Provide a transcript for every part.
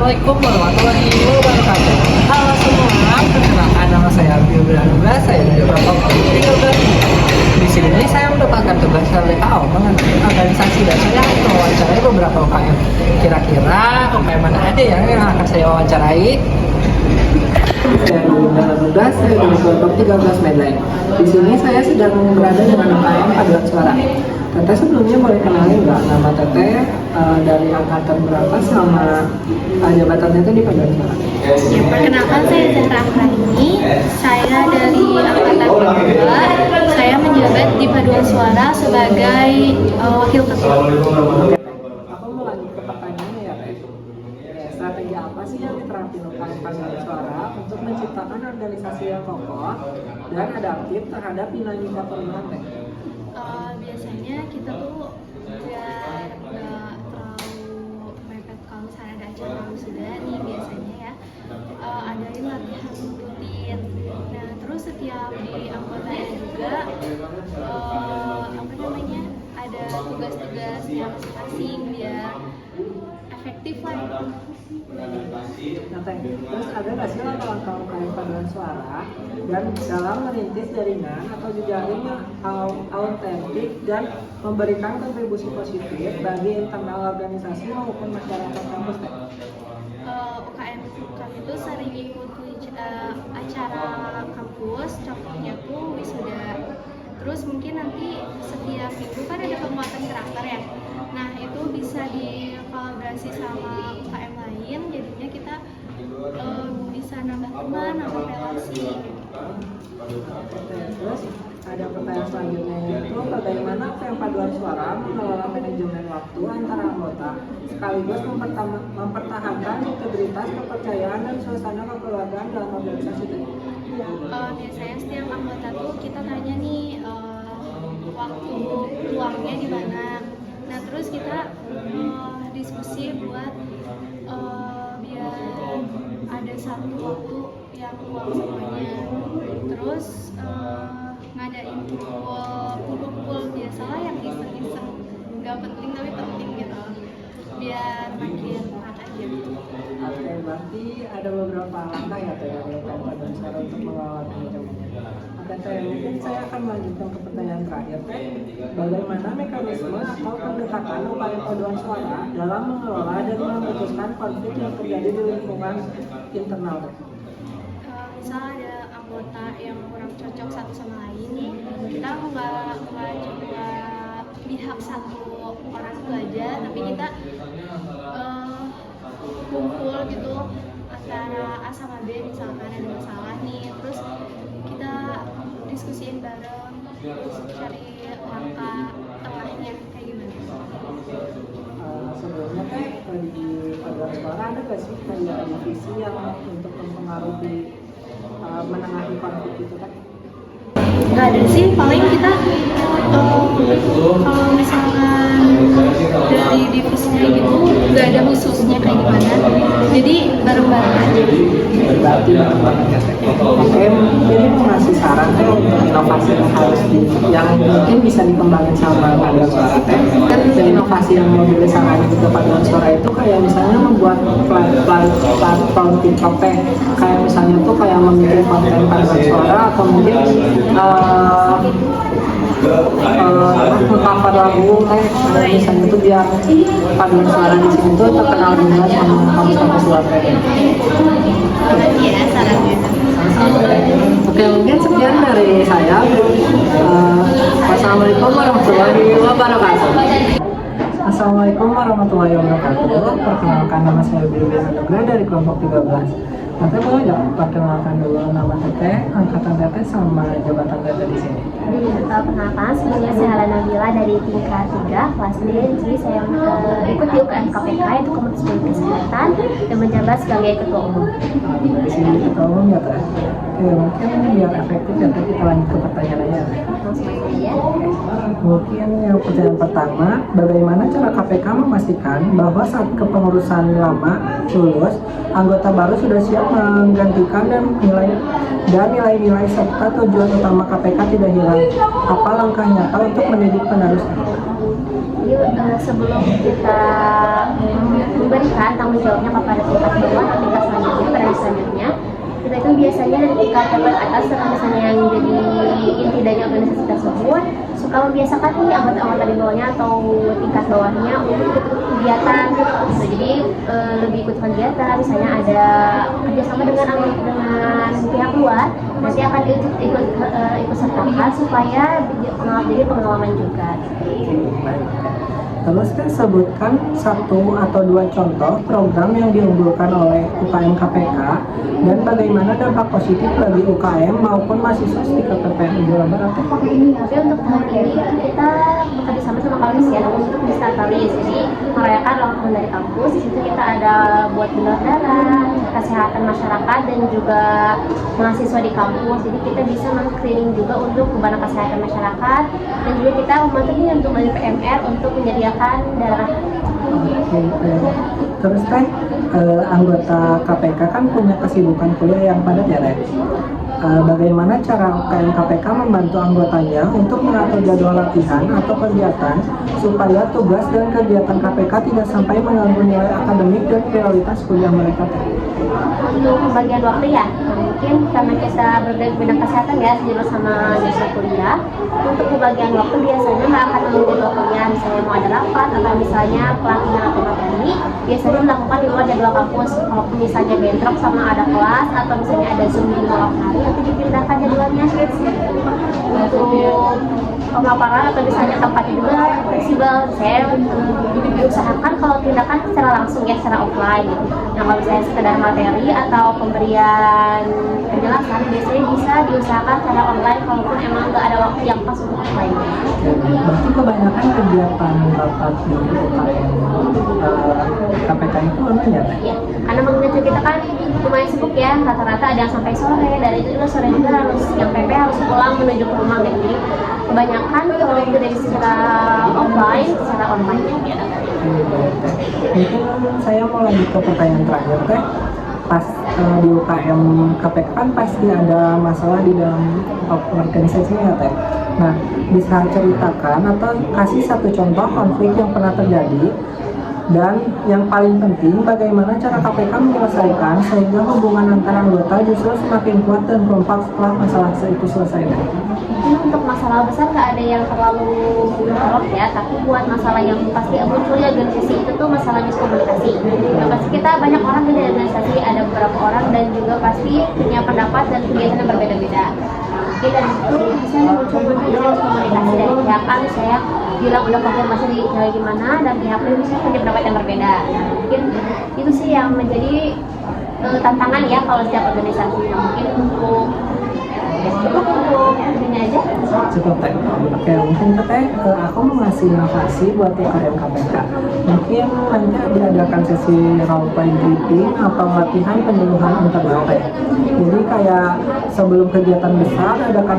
Assalamualaikum warahmatullahi wabarakatuh. Halo semua, perkenalkan nama saya Abdul Anugrah, saya dari kelompok 13. Di sini saya mendapatkan tugas dari KO mengenai organisasi dan saya akan mewawancarai beberapa UKM. Kira-kira UKM mana aja ya yang akan saya wawancarai? Saya Abdul Anugrah, saya dari kelompok 13 Medline. Di sini saya sedang berada dengan UKM paduan suara. Teteh sebelumnya boleh kenalin nggak nama Teteh dari angkatan berapa sama jabatan Teteh di paduan suara? Ya, perkenalkan saya Zahra Akrani, saya dari angkatan kedua, saya menjabat di paduan suara sebagai wakil ketua. Oke, aku mau lanjut ke pertanyaannya ya Teh. Strategi apa sih yang diterapkan UKM paduan suara untuk menciptakan organisasi yang kokoh dan adaptif terhadap dinamika perubahan Teh? Biasanya kita tuh nggak terlalu mepet kalau misalnya ada acara wisuda nih biasanya ya adain latihan rutin. Nah terus setiap di anggotanya juga ada tugas-tugas yang masing-masing biar efektif lah. Nah, Teh, terus ada nggak sih langkah-langkah UKM paduan suara dan dalam merintis jaringan atau jejaring yang autentik dan memberikan kontribusi positif bagi internal organisasi maupun masyarakat kampus Teh? UKM kami itu sering ikuti acara kampus, contohnya tuh wisuda. Terus mungkin nanti setiap minggu kan ada penguatan karakter ya. Nah itu bisa dikolaborasi sama UKM lain, jadinya kita bisa nambah teman, nambah relasi. Terus ada pertanyaan selanjutnya yaitu bagaimana UKM paduan suara mengelola manajemen waktu antara anggota sekaligus mempertahankan integritas, kepercayaan dan suasana kekeluargaan dalam organisasi itu. Biasanya setiap anggota tuh kita tanya nih waktu luangnya di mana. Nah terus kita diskusi buat biar ada satu waktu yang luang semuanya. Terus ngadain kumpul biasalah yang iseng-iseng, nggak penting tapi penting gitu, biar makin enak aja. Oke, berarti ada beberapa langkah ya Teh dari UKM paduan suara untuk mengelola manajemennya. Oke Teh, mungkin saya akan melanjutkan ke pertanyaan terakhir Teh. Bagaimana mekanisme atau pendekatan UKM paduan suara dalam mengelola dan memutuskan konflik yang terjadi di lingkungan internal Teh? Misal ada anggota yang kurang cocok satu sama lain nih, kita nggak coba pihak satu orang itu aja, tapi kita kumpul gitu antara A sama B, misalkan ada masalah nih, terus kita diskusiin bareng, terus cari langkah tengahnya kayak gimana. Sebelumnya Teh di paduan suara ada nggak sih kayak divisi yang untuk mempengaruhi menengahi konflik itu Teh? Nggak ada sih, paling kita kalau misalkan dari divisinya gitu nggak ada khususnya kayak gimana, jadi bareng-bareng aja. Berarti oke, jadi mau ngasih saran Teh untuk inovasi yang yang mungkin bisa dikembangin sama paduan suara Teh. Kan inovasi yang mau disaranin ke paduan suara itu kayak misalnya membuat platform TikTok Teh, kayak misalnya tuh kayak membuat konten paduan suara atau mungkin mengcover lagu Teh, misalnya tuh biar paduan suara di sini tuh terkenal juga sama kampus-kampus luar Teh. Iya, sarannya. Oke, mungkin sekian dari saya. Wassalamualaikum warahmatullahi wabarakatuh. Assalamualaikum warahmatullahi wabarakatuh. Perkenalkan nama saya Billy Anugrah dari kelompok 13. Teteh boleh nggak perkenalkan dulu nama Teteh, angkatan Teteh sama jabatan Teteh di sini? Perkenalkan, sebelumnya saya Hala Nabila dari tingkat 3 kelas D. Jadi saya ikut di UKM KPK yaitu Komunitas Pendidikan Kesehatan dan menjabat sebagai ketua umum. Di sini ketua umum ya Teh. Oke, mungkin biar efektif ya Teh, kita lanjut ke pertanyaannya. Langsung aja. Mungkin yang pertanyaan pertama, bagaimana cara KPK memastikan bahwa saat kepengurusan lama lulus, anggota baru sudah siap menggantikan dan nilai-nilai serta tujuan utama KPK tidak hilang? Apa langkah nyata untuk mendidik penerus? Jadi sebelum kita memberikan tanggung jawabnya kepada tingkat bawah atau tingkat selanjutnya, pada selanjutnya kita itu biasanya dari tingkat atas atau misalnya yang jadi inti dari organisasi tersebut suka membiasakan nih anggota-anggota di bawahnya atau tingkat bawahnya untuk ikut kegiatan gitu. Jadi lebih ikut kegiatan, misalnya ada kerjasama dengan pihak luar, nanti akan ikut sertakan supaya jadi pengalaman juga. Baik. Terus kan sebutkan satu atau dua contoh program yang diunggulkan oleh UKM KPK dan bagaimana dampak positif bagi UKM maupun mahasiswa di KPPN Jawa Barat. Tapi untuk tahun ini kita bekerja sama kepolisian untuk Miskatalis. Jadi merayakan ulang tahun dari kampus. Di situ kita ada buat donor darah, kesehatan masyarakat dan juga mahasiswa di kampus. Jadi kita bisa men-screening juga untuk kebanyakan kesehatan masyarakat dan juga kita membantu untuk dari PMR untuk menyediakan darah. Oke. Terus kan anggota KPK kan punya kesibukan kuliah yang padat ya, Rek? Bagaimana cara UKM KPK membantu anggotanya untuk mengatur jadwal latihan atau kegiatan supaya tugas dan kegiatan KPK tidak sampai mengganggu nilai akademik dan prioritas kuliah mereka? Untuk pembagian waktu ya, mungkin karena kita bidang kesehatan ya sejauh sama jasa kuliah. Untuk pembagian waktu biasanya nggak akan menunggu waktunya, misalnya mau ada rapat atau misalnya pelatihan atau materi, biasanya dilakukan di luar jadwal kampus. Kalau misalnya bentrok sama ada kelas atau misalnya ada zoom di malam hari, nanti dipindahkan jadwalnya. Untuk pemaparan atau misalnya tempatnya juga fleksibel, saya diusahakan kalau tindakan secara langsung ya, secara offline gitu. Nah kalau misalnya sekedar materi atau pemberian penjelasan biasanya bisa diusahakan secara online kalaupun emang nggak ada waktu yang pas untuk offline. Berarti kebanyakan kegiatan rapat di UKM KPK itu online ya? Ya, karena mengingat kita kan lumayan sibuk ya, rata-rata ada yang sampai sore, dari itu juga sore juga harus yang PP harus pulang menuju ke rumah gitu. Jadi kebanyakan kalau itu dari secara offline, secara online ya. Mungkin saya mau lanjut ke pertanyaan terakhir, Teh. Pas di UKM KPK kan pasti ada masalah di dalam organisasinya, Teh. Nah, bisa ceritakan atau kasih satu contoh konflik yang pernah terjadi, dan yang paling penting bagaimana cara KPK menyelesaikan sehingga hubungan antara anggota justru semakin kuat dan kompak setelah masalah itu selesai. Mungkin untuk masalah besar nggak ada yang terlalu mencolok ya, tapi buat masalah yang pasti muncul di organisasi itu tuh masalah miskomunikasi. Nah, pasti kita banyak orang di organisasi, ada beberapa orang dan juga pasti punya pendapat dan kegiatan yang berbeda-beda. Oke, dan itu bisa muncul miskomunikasi dari pihak A, saya bilang udah konfirmasi di cara gimana, dan pihak B bisa punya pendapat yang berbeda. Nah, mungkin itu sih yang menjadi tantangan ya kalau setiap organisasi. Nah, mungkin untuk ini aja. Cukup, Teh. Oke, mungkin Teh aku mau ngasih inovasi buat UKM KPK. Mungkin nanti diadakan sesi role play briefing atau latihan penyuluhan internal, Teh. Jadi kayak sebelum kegiatan besar adakan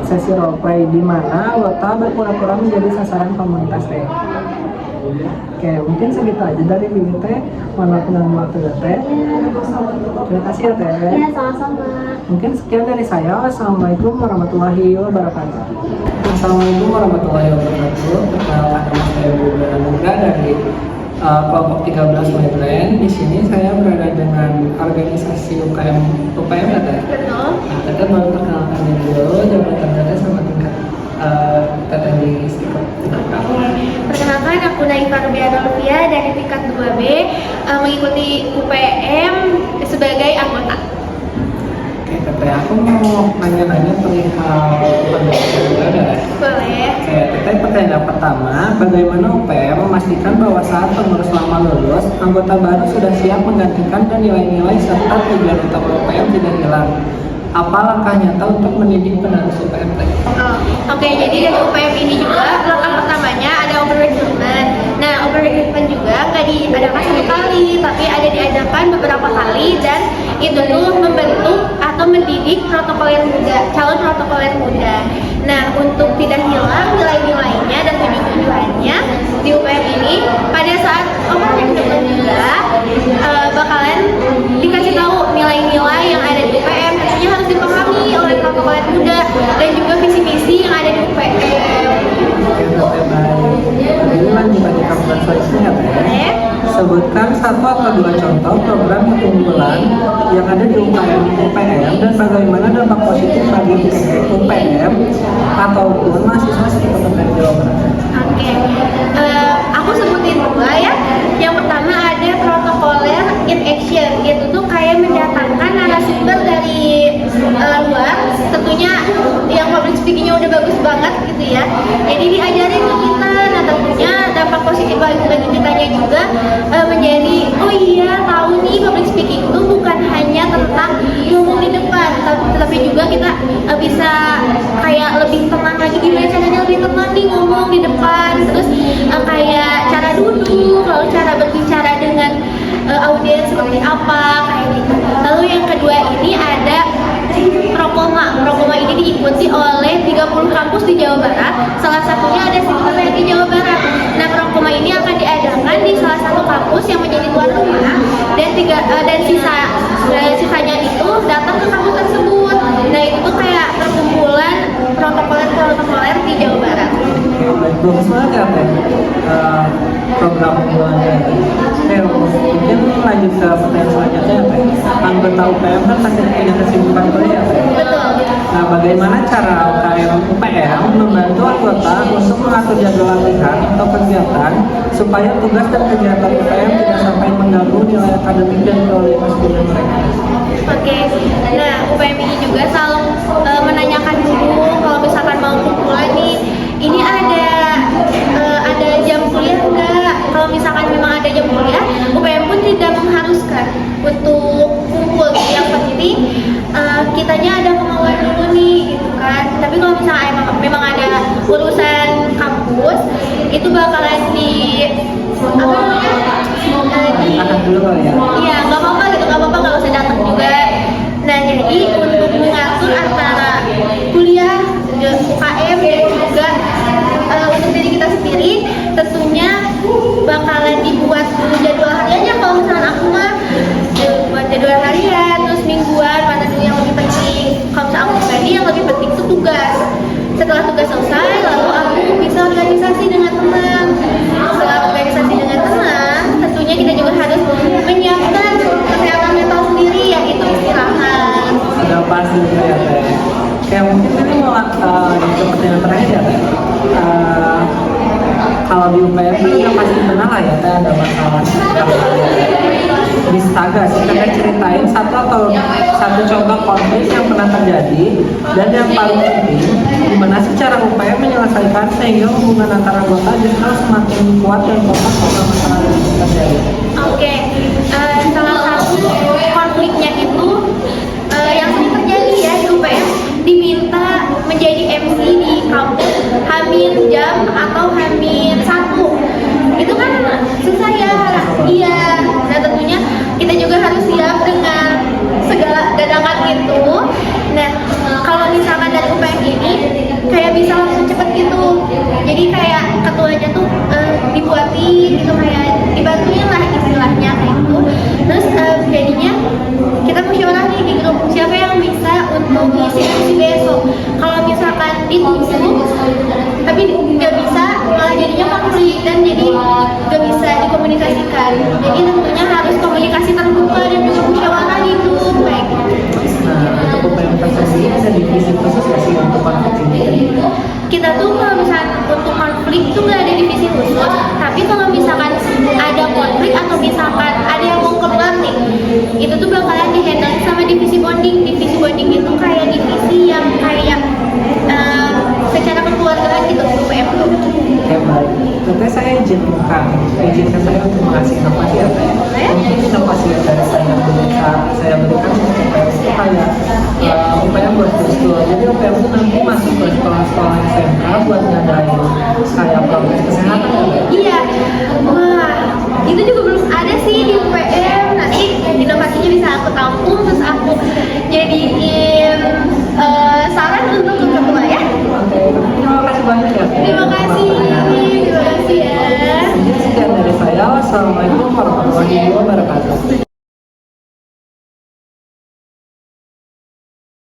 sesi role play di mana anggota berpura-pura menjadi sasaran komunitas, Teh. Oke, mungkin segitu aja dari Bibi, Teh. Mohon maaf dengan waktu Teh. Terima kasih ya, Teh. Iya, sama-sama. Mungkin sekian dari saya. Wassalamualaikum warahmatullahi wabarakatuh. Assalamualaikum warahmatullahi wabarakatuh. Perkenalkan nama saya Budi Anugrah dari kelompok 13 Maitland. Di sini saya berada dengan organisasi UKM ya, Teh? Betul. Nah, Teteh mau perkenalkan dulu jabatan Teteh sama tingkat Teteh di Istiqomah. Perkenalkan, aku Naifah Rubiana Lufia dari tingkat 2B, mengikuti UPM sebagai anggota. Oke, Teteh, aku mau nanya-nanya perihal organisasi juga. Boleh. Oke, Teteh, pertanyaan pertama, bagaimana UPM memastikan bahwa saat pengurus lama lulus, anggota baru sudah siap menggantikan dan nilai-nilai serta tujuan utama UPM tidak hilang? Apa langkah nyata untuk mendidik penerus UPM, Teh? Oke, jadi dari UPM ini juga langkah pertamanya ada open recruitment. Nah, open recruitment juga nggak diadakan satu kali, tapi ada diadakan beberapa kali, dan itu tuh membentuk atau mendidik protokoler muda, calon protokoler muda. Nah, untuk tidak hilang nilai-nilainya dan tujuan-tujuannya di UPM ini, pada saat open recruitment juga bakalan dikasih tahu nilai-nilai yang ada di UPM, tentunya harus dipahami oleh protokoler muda dan juga visi-misi yang ada di UPM. Oke, Teteh, baik. Jadi lanjut sebutkan satu atau dua contoh program keunggulan yang ada di UPM dan bagaimana dampak positif bagi UPM ataupun mahasiswa sekitar UPM Jawa Barat. Oke, aku sebutin dua ya. Yang pertama ada protokoler in action, itu tuh kayak mendatangkan narasumber dari luar, tentunya yang public speakingnya udah bagus banget gitu ya. Jadi diajarin ke kita, nah tentunya dampak positif bagi kitanya juga menjadi oh iya tahu nih public speaking itu bukan hanya tentang ngomong di depan, tetapi juga kita bisa kayak lebih tenang lagi, gimana caranya lebih tenang nih ngomong di depan, terus kayak cara duduk, lalu cara berbicara dengan audiens seperti apa kayak gitu. Lalu yang kedua ini ada Prokoma ini diikuti oleh 30 kampus di Jawa Barat, salah satunya ada Sekretariat di Jawa Barat. Nah, Prokoma ini akan diadakan di salah satu kampus yang menjadi tuan rumah, dan sisanya itu datang ke kampus tersebut. Nah, itu tuh kayak perkumpulan protokoler di Jawa Barat. Bagus banget ya Teh, program unggulannya. Mungkin lanjut ke pertanyaan selanjutnya ya Teh. Anggota UPM kan pasti punya kesibukan kuliah ya Teh. Betul. Nah, bagaimana cara UPM membantu anggota untuk mengatur jadwal latihan atau kegiatan supaya tugas dan kegiatan UPM tidak sampai mengganggu nilai akademik dan kualitas kuliah mereka? Oke, nah UPM ini juga selalu menanyakan dulu kalau misalkan mau kumpulan nih, ini ada jam kuliah enggak? Kalau misalkan memang ada jam kuliah, UPM pun tidak mengharuskan untuk kumpul. Yang penting kitanya ada kemauan dulu nih, gitu kan. Tapi kalau misalnya memang ada urusan kampus, itu bakalan Akan dulu kali ya. iya, nggak apa-apa gitu, nggak usah datang juga. Nah, jadi untuk mengatur antara kuliah, UKM dan juga untuk diri kita sendiri, tentunya bakalan dibuat dulu jadwal hariannya. Kalau misalkan aku mah buat jadwal harian, terus mingguan, mana dulu yang lebih penting. Kalau misalkan aku pribadi, yang lebih penting itu tugas. Setelah tugas selesai, lalu aku bisa organisasi dengan tenang. Setelah organisasi dengan tenang, tentunya kita juga harus menyiapkan kesehatan mental sendiri, yaitu istirahat. Sudah pasti ya Teh. Kayak mungkin ini mau ke pertanyaan terakhir ya Teh. Kalau di UPM kan udah pasti pernah lah ya Teh ada masalah bisa gak sih Teh ceritain satu contoh konflik yang pernah terjadi, dan yang paling penting gimana sih cara UPM menyelesaikan sehingga hubungan antara anggota justru semakin kuat dan kompak setelah masalah itu terjadi. Oke, salah satu konfliknya itu yang sering terjadi ya di UPM, diminta menjadi MC di kampus Hamin jam atau Hamin 1. Itu kan susah ya. Iya, nah tentunya kita juga harus siap dengan segala dadakan itu. Nah, kalau misalkan dari UPM ini kayak bisa langsung cepet gitu, jadi kayak ketuanya tuh dibuatin gitu, kayak dibantuin lah istilahnya kayak gitu. Terus jadinya kita musyawarah nih di grup, siapa yang bisa untuk ngisi MC besok. Kalau misalkan ditunjuk tapi nggak bisa, malah jadinya konflik dan jadi nggak bisa dikomunikasikan. Jadi tentunya harus komunikasi terbuka dan juga musyawarah di grup kayak gitu. Nah, untuk UPM tersendiri ada divisi khusus nggak sih untuk konflik ini? Kita tuh kalau misalkan untuk konflik tuh nggak ada divisi khusus, tapi kalau misalkan ada konflik atau misalkan ada yang mau keluar nih, itu tuh bakalan dihandle sama divisi bonding. Divisi bonding itu kayak divisi yang kayak secara kekeluargaan gitu UPM tuh. Oke, baik. Tentunya saya izinkan saya untuk mengasih inovasi ya Teh. Mungkin inovasi yang dari saya berikan untuk UPM itu kayak UPM bertutur. Jadi UPM itu nanti masuk ke sekolah-sekolah SMK buat ngadain kayak program kesehatan ya Teh. Iya, wah itu juga belum ada sih di UPM. Nanti inovasinya bisa aku tampung, terus aku jadiin